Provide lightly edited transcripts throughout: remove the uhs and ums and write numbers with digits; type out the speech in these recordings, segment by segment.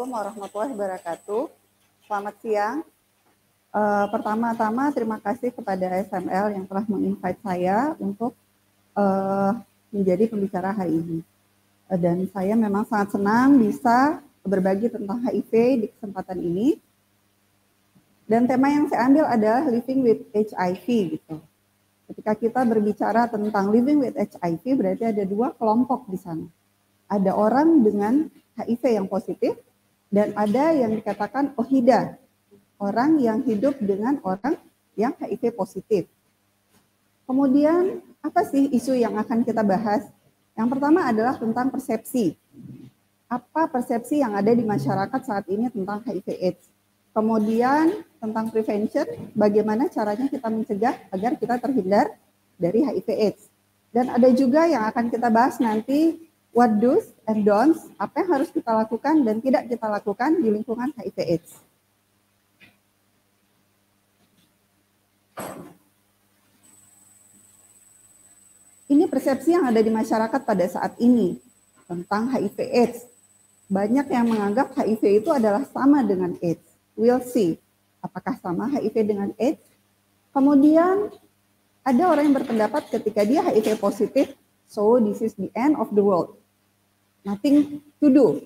Assalamualaikum warahmatullahi wabarakatuh. Selamat siang. Pertama-tama terima kasih kepada SML yang telah menginvite saya untuk menjadi pembicara hari ini. Dan saya memang sangat senang bisa berbagi tentang HIV di kesempatan ini. Dan tema yang saya ambil adalah living with HIV gitu. Ketika kita berbicara tentang living with HIV, berarti ada dua kelompok di sana. Ada orang dengan HIV yang positif, dan ada yang dikatakan OHIDA, orang yang hidup dengan orang yang HIV positif. Kemudian, apa sih isu yang akan kita bahas? Yang pertama adalah tentang persepsi. Apa persepsi yang ada di masyarakat saat ini tentang HIV/AIDS? Kemudian, tentang prevention, bagaimana caranya kita mencegah agar kita terhindar dari HIV/AIDS. Dan ada juga yang akan kita bahas nanti, what do's and don'ts, apa yang harus kita lakukan dan tidak kita lakukan di lingkungan HIV/AIDS. Ini persepsi yang ada di masyarakat pada saat ini tentang HIV/AIDS. Banyak yang menganggap HIV itu adalah sama dengan AIDS. We'll see, apakah sama HIV dengan AIDS? Kemudian ada orang yang berpendapat ketika dia HIV positif, so this is the end of the world. Nothing to do.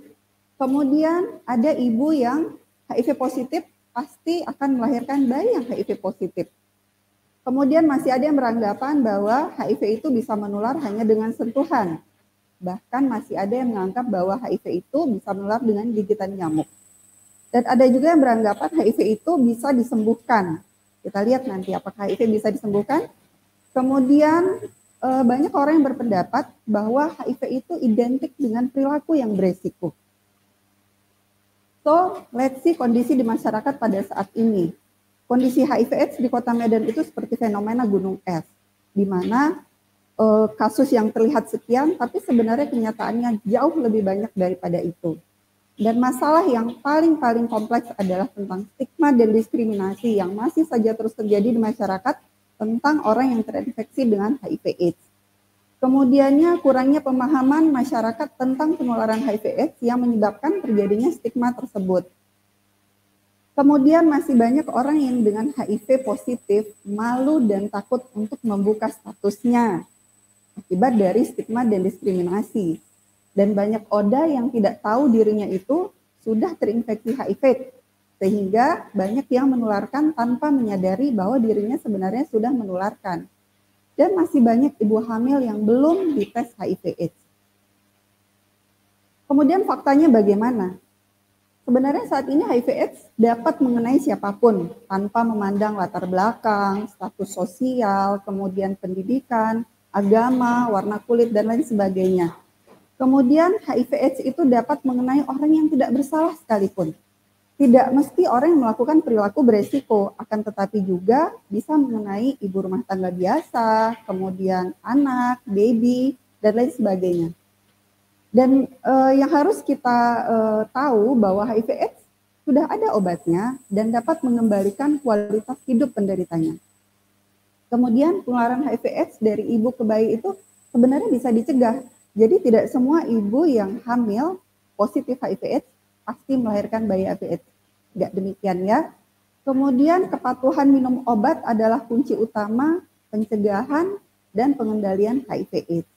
Kemudian ada ibu yang HIV positif pasti akan melahirkan bayi yang HIV positif. Kemudian masih ada yang beranggapan bahwa HIV itu bisa menular hanya dengan sentuhan. Bahkan masih ada yang menganggap bahwa HIV itu bisa menular dengan gigitan nyamuk. Dan ada juga yang beranggapan HIV itu bisa disembuhkan. Kita lihat nanti apakah HIV bisa disembuhkan. Kemudian banyak orang yang berpendapat bahwa HIV itu identik dengan perilaku yang beresiko. So, let's see kondisi di masyarakat pada saat ini. Kondisi HIV/AIDS di Kota Medan itu seperti fenomena gunung es, di mana kasus yang terlihat sekian, tapi sebenarnya kenyataannya jauh lebih banyak daripada itu. Dan masalah yang paling kompleks adalah tentang stigma dan diskriminasi yang masih saja terus terjadi di masyarakat tentang orang yang terinfeksi dengan HIV/AIDS. Kemudiannya kurangnya pemahaman masyarakat tentang penularan HIV/AIDS yang menyebabkan terjadinya stigma tersebut. Kemudian masih banyak orang yang dengan HIV positif malu dan takut untuk membuka statusnya akibat dari stigma dan diskriminasi. Dan banyak ODA yang tidak tahu dirinya itu sudah terinfeksi HIV, sehingga banyak yang menularkan tanpa menyadari bahwa dirinya sebenarnya sudah menularkan. Dan masih banyak ibu hamil yang belum dites HIV/AIDS. Kemudian faktanya bagaimana? Sebenarnya saat ini HIV/AIDS dapat mengenai siapapun tanpa memandang latar belakang, status sosial, kemudian pendidikan, agama, warna kulit, dan lain sebagainya. Kemudian HIV/AIDS itu dapat mengenai orang yang tidak bersalah sekalipun. Tidak mesti orang yang melakukan perilaku beresiko, akan tetapi juga bisa mengenai ibu rumah tangga biasa, kemudian anak, baby, dan lain sebagainya. Dan yang harus kita tahu bahwa HIV/AIDS sudah ada obatnya dan dapat mengembalikan kualitas hidup penderitanya. Kemudian penularan HIV/AIDS dari ibu ke bayi itu sebenarnya bisa dicegah. Jadi tidak semua ibu yang hamil positif HIV/AIDS pasti melahirkan bayi HIV/AIDS. Tidak demikian ya. Kemudian kepatuhan minum obat adalah kunci utama pencegahan dan pengendalian HIV/AIDS.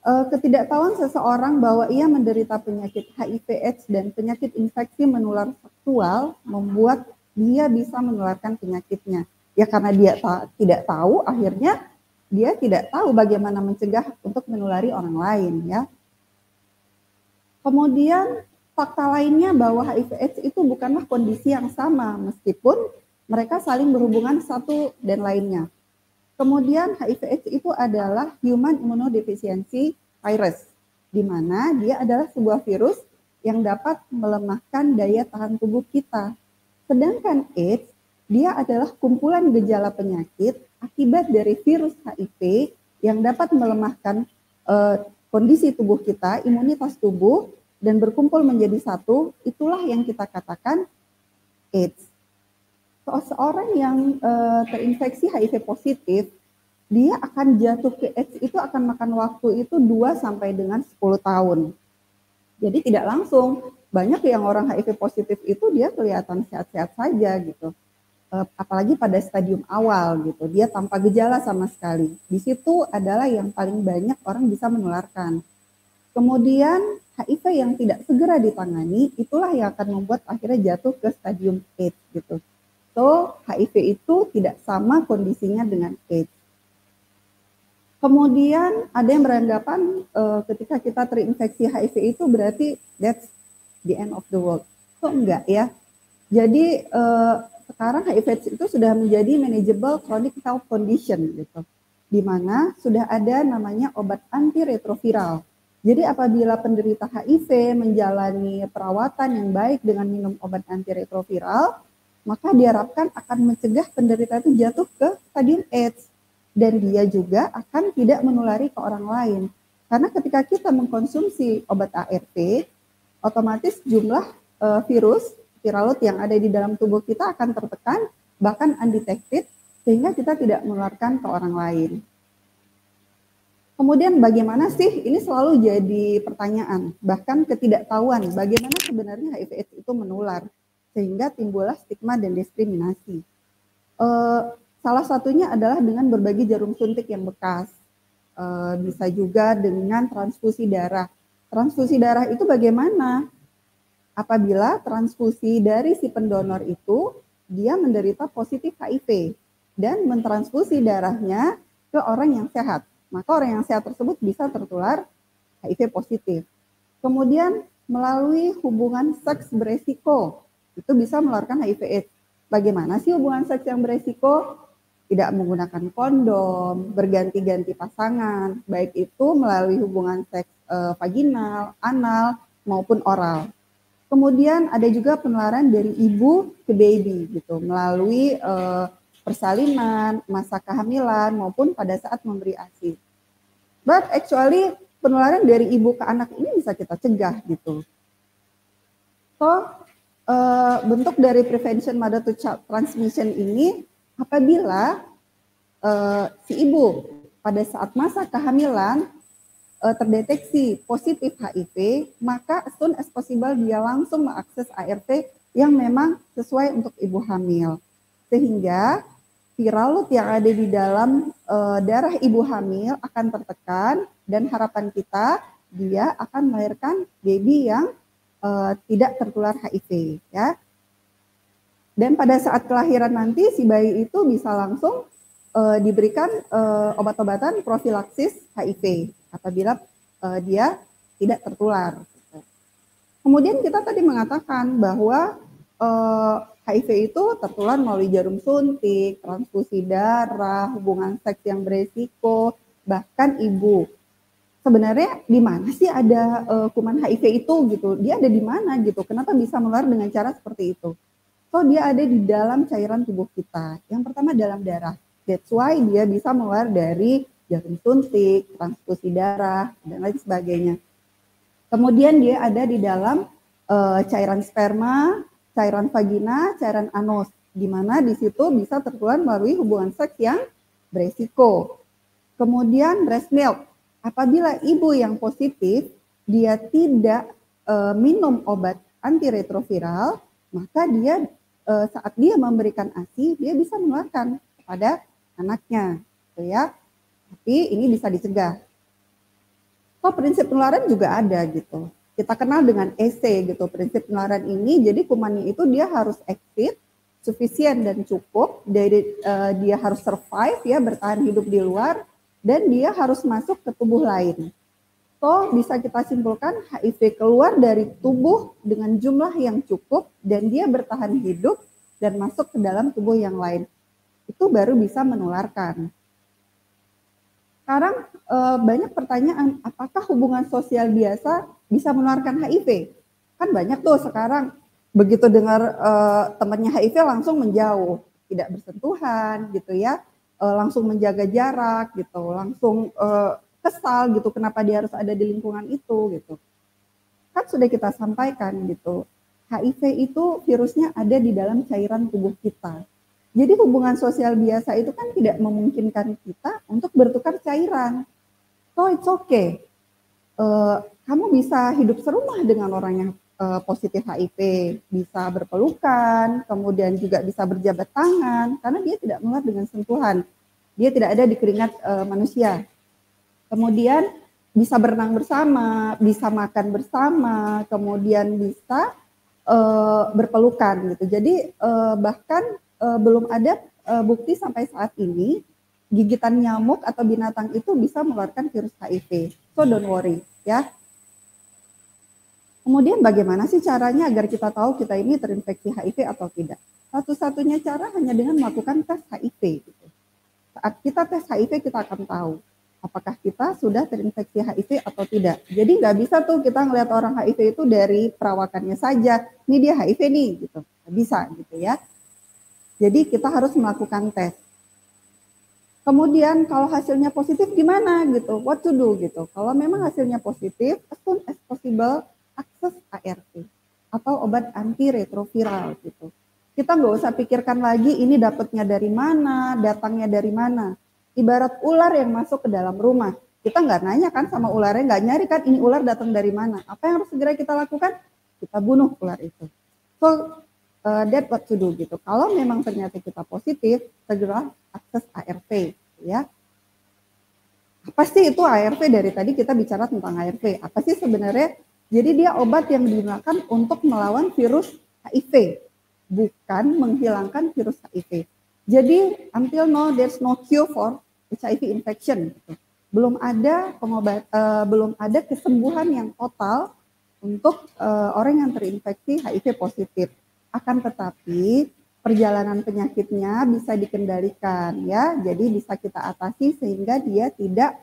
Ketidaktahuan seseorang bahwa ia menderita penyakit HIV/AIDS dan penyakit infeksi menular seksual membuat dia bisa menularkan penyakitnya. Ya karena dia tidak tahu, akhirnya dia tidak tahu bagaimana mencegah untuk menulari orang lain ya. Kemudian fakta lainnya bahwa HIV/AIDS itu bukanlah kondisi yang sama meskipun mereka saling berhubungan satu dan lainnya. Kemudian HIV/AIDS itu adalah human immunodeficiency virus, di mana dia adalah sebuah virus yang dapat melemahkan daya tahan tubuh kita. Sedangkan AIDS, dia adalah kumpulan gejala penyakit akibat dari virus HIV yang dapat melemahkan kondisi tubuh kita, imunitas tubuh, dan berkumpul menjadi satu, itulah yang kita katakan AIDS. Seorang yang terinfeksi HIV positif, dia akan jatuh ke AIDS itu akan makan waktu itu 2 sampai dengan 10 tahun. Jadi tidak langsung, banyak yang orang HIV positif itu dia kelihatan sehat-sehat saja gitu. Apalagi pada stadium awal gitu, dia tanpa gejala sama sekali. Di situ adalah yang paling banyak orang bisa menularkan. Kemudian HIV yang tidak segera ditangani, itulah yang akan membuat akhirnya jatuh ke stadium AIDS gitu. So, HIV itu tidak sama kondisinya dengan AIDS. Kemudian ada yang beranggapan ketika kita terinfeksi HIV itu berarti that's the end of the world. So enggak ya. Jadi sekarang HIV itu sudah menjadi manageable chronic health condition gitu. Di mana sudah ada namanya obat antiretroviral. Jadi apabila penderita HIV menjalani perawatan yang baik dengan minum obat antiretroviral, maka diharapkan akan mencegah penderita itu jatuh ke stadium AIDS. Dan dia juga akan tidak menulari ke orang lain. Karena ketika kita mengkonsumsi obat ARV, otomatis jumlah viral load yang ada di dalam tubuh kita akan tertekan, bahkan undetected, sehingga kita tidak menularkan ke orang lain. Kemudian bagaimana sih, ini selalu jadi pertanyaan, bahkan ketidaktahuan bagaimana sebenarnya HIV/AIDS itu menular, sehingga timbullah stigma dan diskriminasi. Salah satunya adalah dengan berbagi jarum suntik yang bekas, bisa juga dengan transfusi darah. Transfusi darah itu bagaimana? Apabila transfusi dari si pendonor itu, dia menderita positif HIV dan mentransfusi darahnya ke orang yang sehat. Maka orang yang sehat tersebut bisa tertular HIV positif. Kemudian melalui hubungan seks beresiko, itu bisa menularkan HIV/AIDS. Bagaimana sih hubungan seks yang beresiko? Tidak menggunakan kondom, berganti-ganti pasangan, baik itu melalui hubungan seks vaginal, anal, maupun oral. Kemudian ada juga penularan dari ibu ke baby gitu, melalui persalinan, masa kehamilan, maupun pada saat memberi ASI. But actually penularan dari ibu ke anak ini bisa kita cegah gitu. So, bentuk dari prevention mother to child transmission ini apabila si ibu pada saat masa kehamilan terdeteksi positif HIV, maka as soon as possible dia langsung mengakses ARV yang memang sesuai untuk ibu hamil. Sehingga viral load yang ada di dalam darah ibu hamil akan tertekan dan harapan kita dia akan melahirkan baby yang tidak tertular HIV ya. Dan pada saat kelahiran nanti si bayi itu bisa langsung diberikan obat-obatan profilaksis HIV apabila dia tidak tertular. Kemudian kita tadi mengatakan bahwa HIV itu tertular melalui jarum suntik, transfusi darah, hubungan seks yang beresiko, bahkan ibu. Sebenarnya di mana sih ada kuman HIV itu gitu? Dia ada di mana gitu? Kenapa bisa menular dengan cara seperti itu? So dia ada di dalam cairan tubuh kita. Yang pertama dalam darah. That's why dia bisa menular dari jarum suntik, transfusi darah, dan lain sebagainya. Kemudian dia ada di dalam cairan sperma, cairan vagina, cairan anus, di mana di situ bisa tertular melalui hubungan seks yang beresiko. Kemudian breast milk, apabila ibu yang positif, dia tidak minum obat antiretroviral, maka dia saat dia memberikan ASI, dia bisa menularkan kepada anaknya, gitu ya. Tapi ini bisa dicegah. So, prinsip penularan juga ada gitu. Kita kenal dengan EC gitu, prinsip penularan ini. Jadi kumannya itu dia harus exit, sufisien dan cukup. Dari dia harus survive ya, bertahan hidup di luar, dan dia harus masuk ke tubuh lain. So, bisa kita simpulkan HIV keluar dari tubuh dengan jumlah yang cukup dan dia bertahan hidup dan masuk ke dalam tubuh yang lain. Itu baru bisa menularkan. Sekarang banyak pertanyaan, apakah hubungan sosial biasa bisa menularkan HIV? Kan banyak tuh sekarang begitu dengar temannya HIV langsung menjauh, tidak bersentuhan gitu ya, langsung menjaga jarak gitu, langsung kesal gitu kenapa dia harus ada di lingkungan itu gitu. Kan sudah kita sampaikan gitu, HIV itu virusnya ada di dalam cairan tubuh kita. Jadi hubungan sosial biasa itu kan tidak memungkinkan kita untuk bertukar cairan. So it's okay. Kamu bisa hidup serumah dengan orang yang positif HIV, bisa berpelukan, kemudian juga bisa berjabat tangan, karena dia tidak menular dengan sentuhan, dia tidak ada di keringat manusia. Kemudian bisa berenang bersama, bisa makan bersama, kemudian bisa berpelukan gitu. Jadi bahkan belum ada bukti sampai saat ini gigitan nyamuk atau binatang itu bisa menularkan virus HIV. So don't worry ya. Kemudian bagaimana sih caranya agar kita tahu kita ini terinfeksi HIV atau tidak? Satu-satunya cara hanya dengan melakukan tes HIV. Gitu. Saat kita tes HIV kita akan tahu apakah kita sudah terinfeksi HIV atau tidak. Jadi nggak bisa tuh kita ngelihat orang HIV itu dari perawakannya saja. Ini dia HIV nih gitu. Nggak bisa gitu ya. Jadi kita harus melakukan tes. Kemudian kalau hasilnya positif gimana gitu? What to do gitu. Kalau memang hasilnya positif, as soon as possible akses ARV atau obat antiretroviral gitu. Kita nggak usah pikirkan lagi ini dapatnya dari mana, datangnya dari mana. Ibarat ular yang masuk ke dalam rumah. Kita nggak nanya kan sama ularnya, nggak nyari kan ini ular datang dari mana. Apa yang harus segera kita lakukan? Kita bunuh ular itu. So, that's what to do gitu. Kalau memang ternyata kita positif, segera akses ARV ya. Apa sih itu ARV? Dari tadi kita bicara tentang ARV. Apa sih sebenarnya? Jadi dia obat yang digunakan untuk melawan virus HIV, bukan menghilangkan virus HIV. Jadi until now there's no cure for HIV infection. Gitu. Belum ada belum ada kesembuhan yang total untuk orang yang terinfeksi HIV positif. Akan tetapi perjalanan penyakitnya bisa dikendalikan ya, jadi bisa kita atasi sehingga dia tidak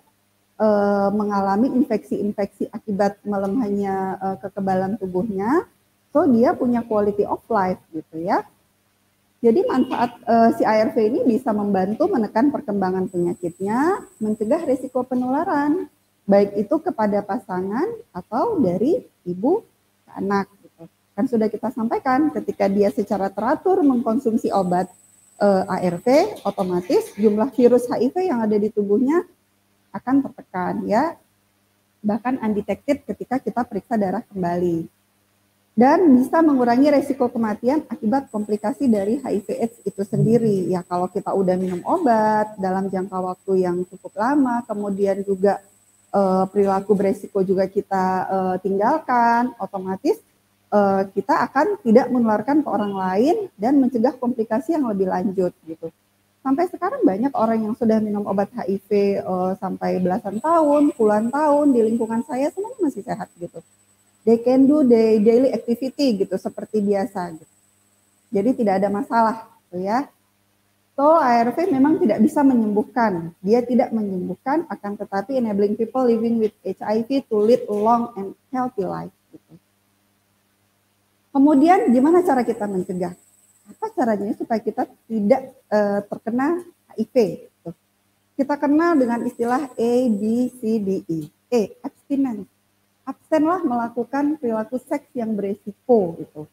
mengalami infeksi-infeksi akibat melemahnya kekebalan tubuhnya, so dia punya quality of life gitu ya. Jadi manfaat si ARV ini bisa membantu menekan perkembangan penyakitnya, mencegah risiko penularan, baik itu kepada pasangan atau dari ibu ke anak. Gitu. Kan sudah kita sampaikan, ketika dia secara teratur mengkonsumsi obat ARV, otomatis jumlah virus HIV yang ada di tubuhnya akan tertekan ya, bahkan undetected ketika kita periksa darah kembali. Dan bisa mengurangi resiko kematian akibat komplikasi dari HIV/AIDS itu sendiri. Ya kalau kita udah minum obat dalam jangka waktu yang cukup lama, kemudian juga perilaku beresiko juga kita tinggalkan, otomatis kita akan tidak menularkan ke orang lain dan mencegah komplikasi yang lebih lanjut gitu. Sampai sekarang banyak orang yang sudah minum obat HIV sampai belasan tahun, puluhan tahun di lingkungan saya semuanya masih sehat gitu. They can do the daily activity gitu seperti biasa gitu. Jadi tidak ada masalah gitu ya. So ARV memang tidak bisa menyembuhkan. Dia tidak menyembuhkan, akan tetapi enabling people living with HIV to lead a long and healthy life gitu. Kemudian gimana cara kita mencegah? Apa caranya supaya kita tidak terkena HIV? Gitu. Kita kenal dengan istilah A, B, C, D, E. Abstinence. Absenlah melakukan perilaku seks yang beresiko gitu.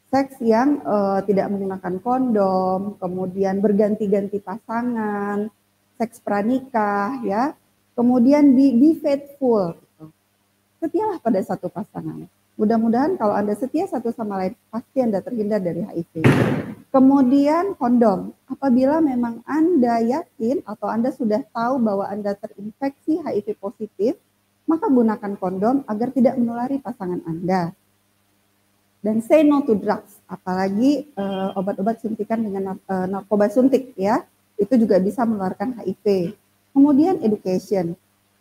Seks yang tidak menggunakan kondom, kemudian berganti-ganti pasangan, seks pranikah ya. Kemudian be faithful gitu. Setialah pada satu pasangan. Mudah-mudahan kalau Anda setia satu sama lain, pasti Anda terhindar dari HIV. Kemudian kondom. Apabila memang Anda yakin atau Anda sudah tahu bahwa Anda terinfeksi HIV positif, maka gunakan kondom agar tidak menulari pasangan Anda. Dan say no to drugs, apalagi obat-obat suntikan dengan narkoba suntik ya, itu juga bisa menularkan HIV. Kemudian education.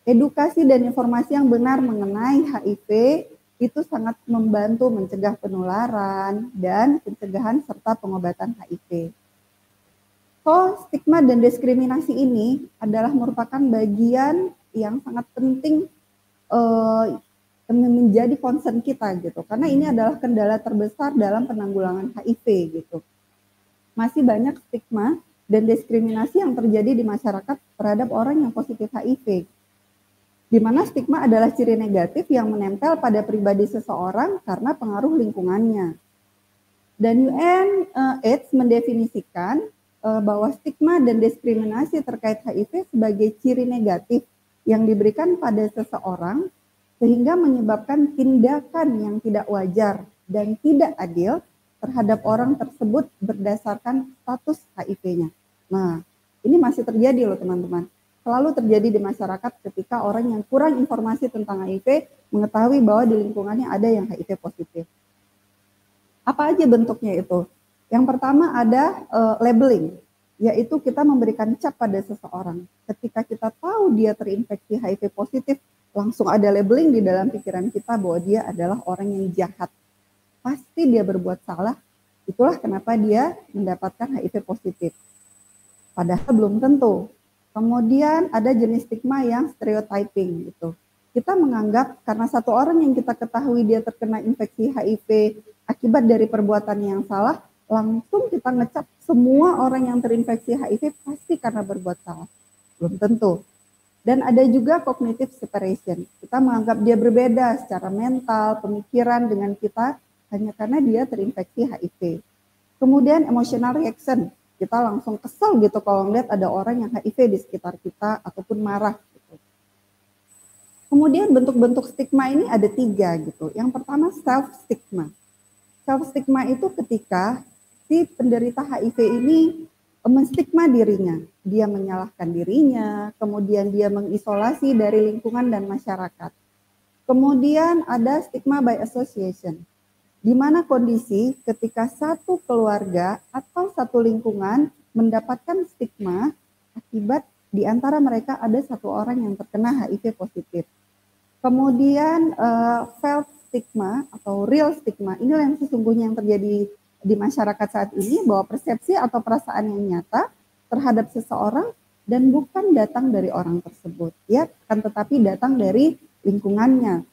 Edukasi dan informasi yang benar mengenai HIV itu sangat membantu mencegah penularan dan pencegahan serta pengobatan HIV. So, stigma dan diskriminasi ini adalah merupakan bagian yang sangat penting menjadi concern kita gitu, karena ini adalah kendala terbesar dalam penanggulangan HIV gitu. Masih banyak stigma dan diskriminasi yang terjadi di masyarakat terhadap orang yang positif HIV, di mana stigma adalah ciri negatif yang menempel pada pribadi seseorang karena pengaruh lingkungannya. Dan UNAIDS mendefinisikan bahwa stigma dan diskriminasi terkait HIV sebagai ciri negatif yang diberikan pada seseorang sehingga menyebabkan tindakan yang tidak wajar dan tidak adil terhadap orang tersebut berdasarkan status HIV-nya. Nah, ini masih terjadi loh teman-teman. Selalu terjadi di masyarakat ketika orang yang kurang informasi tentang HIV mengetahui bahwa di lingkungannya ada yang HIV positif. Apa aja bentuknya itu? Yang pertama ada labeling, yaitu kita memberikan cap pada seseorang. Ketika kita tahu dia terinfeksi HIV positif, langsung ada labeling di dalam pikiran kita bahwa dia adalah orang yang jahat. Pasti dia berbuat salah, itulah kenapa dia mendapatkan HIV positif. Padahal belum tentu. Kemudian ada jenis stigma yang stereotyping gitu. Kita menganggap karena satu orang yang kita ketahui dia terkena infeksi HIV akibat dari perbuatan yang salah, langsung kita ngecap semua orang yang terinfeksi HIV pasti karena berbuat salah. Belum tentu. Dan ada juga cognitive separation. Kita menganggap dia berbeda secara mental, pemikiran dengan kita hanya karena dia terinfeksi HIV. Kemudian emotional reaction. Kita langsung kesel gitu kalau ngeliat ada orang yang HIV di sekitar kita ataupun marah gitu. Kemudian bentuk-bentuk stigma ini ada 3 gitu. Yang pertama self stigma. Self stigma itu ketika si penderita HIV ini menstigma dirinya. Dia menyalahkan dirinya, kemudian dia mengisolasi dari lingkungan dan masyarakat. Kemudian ada stigma by association, di mana kondisi ketika satu keluarga atau satu lingkungan mendapatkan stigma akibat di antara mereka ada satu orang yang terkena HIV positif. Kemudian felt stigma atau real stigma, inilah yang sesungguhnya yang terjadi di masyarakat saat ini, bahwa persepsi atau perasaan yang nyata terhadap seseorang dan bukan datang dari orang tersebut, ya, kan, tetapi datang dari lingkungannya.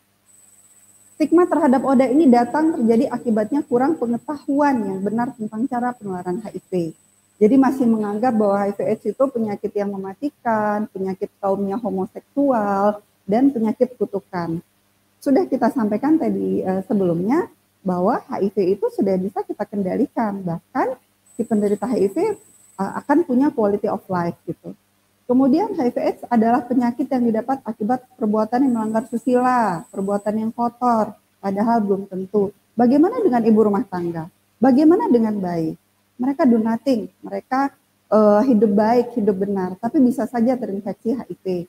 Stigma terhadap ODA ini datang terjadi akibatnya kurang pengetahuan yang benar tentang cara penularan HIV. Jadi masih menganggap bahwa HIV/AIDS itu penyakit yang mematikan, penyakit kaumnya homoseksual, dan penyakit kutukan. Sudah kita sampaikan tadi sebelumnya bahwa HIV itu sudah bisa kita kendalikan, bahkan si penderita HIV akan punya quality of life gitu. Kemudian HIV/AIDS adalah penyakit yang didapat akibat perbuatan yang melanggar susila, perbuatan yang kotor, padahal belum tentu. Bagaimana dengan ibu rumah tangga? Bagaimana dengan bayi? Mereka do nothing, mereka hidup baik, hidup benar, tapi bisa saja terinfeksi HIV.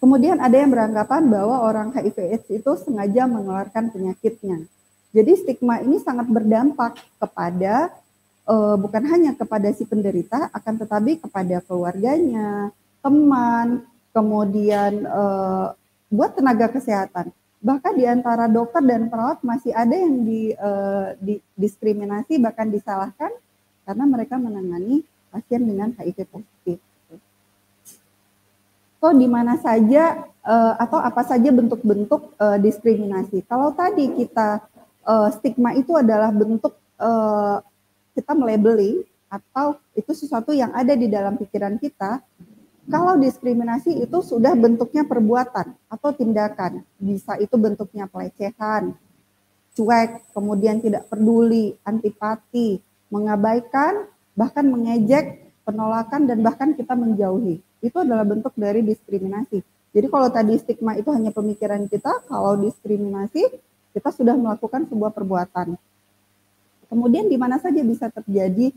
Kemudian ada yang beranggapan bahwa orang HIV/AIDS itu sengaja menularkan penyakitnya. Jadi stigma ini sangat berdampak kepada bukan hanya kepada si penderita, akan tetapi kepada keluarganya, teman, kemudian buat tenaga kesehatan. Bahkan di antara dokter dan perawat masih ada yang didiskriminasi, bahkan disalahkan karena mereka menangani pasien dengan HIV positif. So, di mana saja atau apa saja bentuk-bentuk diskriminasi. Kalau tadi kita stigma itu adalah bentuk kita melabeling atau itu sesuatu yang ada di dalam pikiran kita. Kalau diskriminasi itu sudah bentuknya perbuatan atau tindakan. Bisa itu bentuknya pelecehan, cuek, kemudian tidak peduli, antipati, mengabaikan, bahkan mengejek, penolakan, dan bahkan kita menjauhi. Itu adalah bentuk dari diskriminasi. Jadi kalau tadi stigma itu hanya pemikiran kita, kalau diskriminasi kita sudah melakukan sebuah perbuatan. Kemudian di mana saja bisa terjadi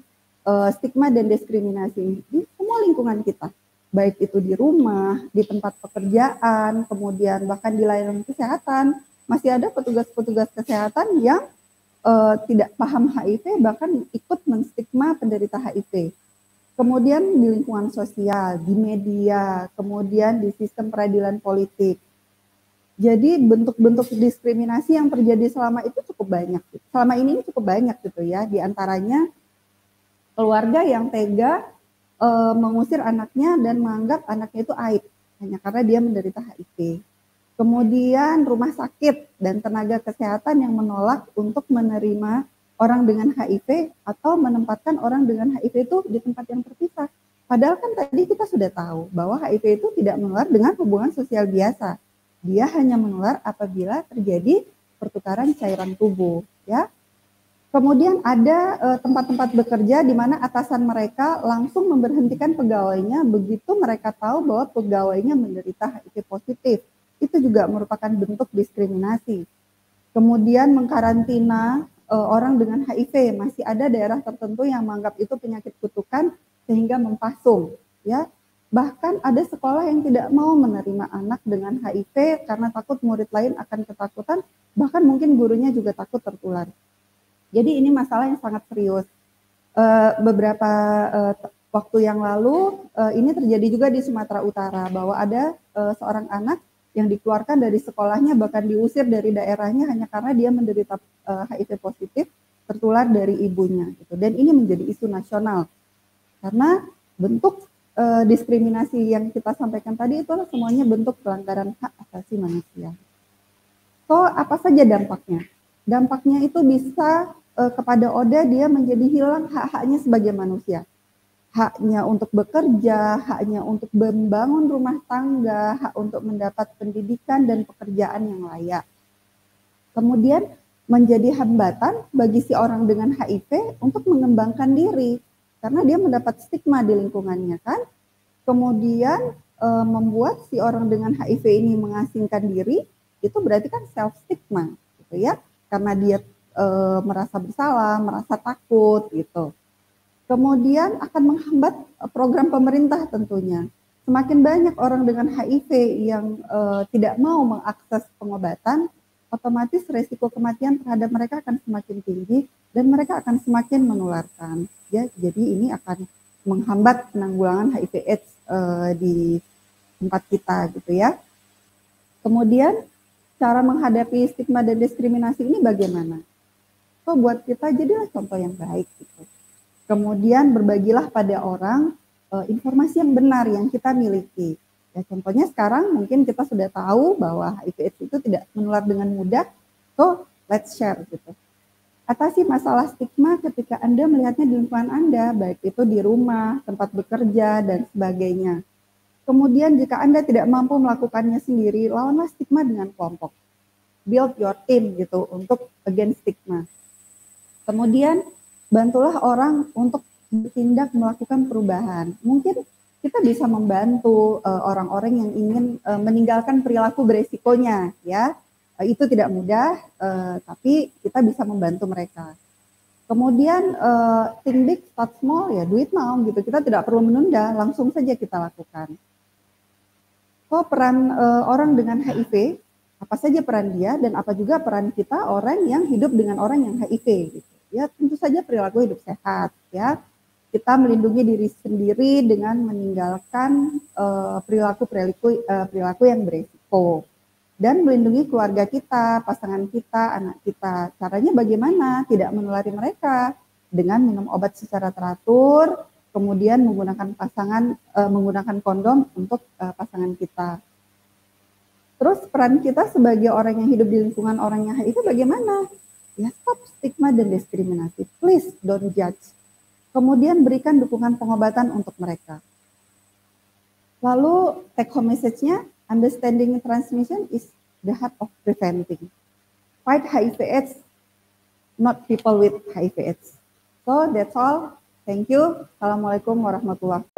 stigma dan diskriminasi? Di semua lingkungan kita, baik itu di rumah, di tempat pekerjaan, kemudian bahkan di layanan kesehatan, masih ada petugas-petugas kesehatan yang tidak paham HIV, bahkan ikut menstigma penderita HIV. Kemudian di lingkungan sosial, di media, kemudian di sistem peradilan politik. Jadi bentuk-bentuk diskriminasi yang terjadi selama itu cukup banyak. Selama ini cukup banyak gitu ya. Di antaranya keluarga yang tega mengusir anaknya dan menganggap anaknya itu aib hanya karena dia menderita HIV. Kemudian rumah sakit dan tenaga kesehatan yang menolak untuk menerima orang dengan HIV atau menempatkan orang dengan HIV itu di tempat yang terpisah. Padahal kan tadi kita sudah tahu bahwa HIV itu tidak menular dengan hubungan sosial biasa. Dia hanya menular apabila terjadi pertukaran cairan tubuh, ya. Kemudian ada tempat-tempat bekerja di mana atasan mereka langsung memberhentikan pegawainya begitu mereka tahu bahwa pegawainya menderita HIV positif. itu juga merupakan bentuk diskriminasi. Kemudian mengkarantina orang dengan HIV, masih ada daerah tertentu yang menganggap itu penyakit kutukan sehingga mempasung, ya. Bahkan ada sekolah yang tidak mau menerima anak dengan HIV karena takut murid lain akan ketakutan, bahkan mungkin gurunya juga takut tertular. Jadi ini masalah yang sangat serius. Beberapa waktu yang lalu ini terjadi juga di Sumatera Utara bahwa ada seorang anak yang dikeluarkan dari sekolahnya bahkan diusir dari daerahnya hanya karena dia menderita HIV positif tertular dari ibunya gitu. Dan ini menjadi isu nasional karena bentuk diskriminasi yang kita sampaikan tadi itu semuanya bentuk pelanggaran hak asasi manusia. So, apa saja dampaknya? Dampaknya itu bisa kepada Oda dia menjadi hilang hak-haknya sebagai manusia. Haknya untuk bekerja, haknya untuk membangun rumah tangga, hak untuk mendapat pendidikan dan pekerjaan yang layak. Kemudian menjadi hambatan bagi si orang dengan HIV untuk mengembangkan diri karena dia mendapat stigma di lingkungannya kan. Kemudian membuat si orang dengan HIV ini mengasingkan diri, itu berarti kan self stigma gitu ya, karena dia merasa bersalah, merasa takut gitu. Kemudian akan menghambat program pemerintah tentunya. Semakin banyak orang dengan HIV yang tidak mau mengakses pengobatan, otomatis resiko kematian terhadap mereka akan semakin tinggi dan mereka akan semakin menularkan. Ya, jadi ini akan menghambat penanggulangan HIV/AIDS di tempat kita gitu ya. Kemudian cara menghadapi stigma dan diskriminasi ini bagaimana? So buat kita jadilah contoh yang baik gitu. Kemudian berbagilah pada orang informasi yang benar yang kita miliki. Ya, contohnya sekarang mungkin kita sudah tahu bahwa HIV/AIDS itu tidak menular dengan mudah, so let's share gitu. Atasi masalah stigma ketika Anda melihatnya di lingkungan Anda, baik itu di rumah, tempat bekerja, dan sebagainya. Kemudian jika Anda tidak mampu melakukannya sendiri, lawanlah stigma dengan kelompok. Build your team gitu untuk against stigma. Kemudian bantulah orang untuk bertindak melakukan perubahan. Mungkin kita bisa membantu orang-orang yang ingin meninggalkan perilaku beresikonya, ya. Itu tidak mudah, tapi kita bisa membantu mereka. Kemudian think big, start small, ya do it now gitu. Kita tidak perlu menunda, langsung saja kita lakukan. So peran orang dengan HIV, apa saja peran dia dan apa juga peran kita orang yang hidup dengan orang yang HIV gitu. Ya tentu saja perilaku hidup sehat ya. Kita melindungi diri sendiri dengan meninggalkan perilaku yang beresiko dan melindungi keluarga kita, pasangan kita, anak kita. Caranya bagaimana? Tidak menulari mereka dengan minum obat secara teratur, kemudian menggunakan kondom untuk pasangan kita. Terus peran kita sebagai orang yang hidup di lingkungan orang yang HIV bagaimana? Ya stop stigma dan diskriminasi. Please don't judge. Kemudian berikan dukungan pengobatan untuk mereka. Lalu take home message-nya, understanding transmission is the heart of preventing. Fight HIV/AIDS, not people with HIV/AIDS. So that's all. Thank you. Assalamualaikum warahmatullahi wabarakatuh.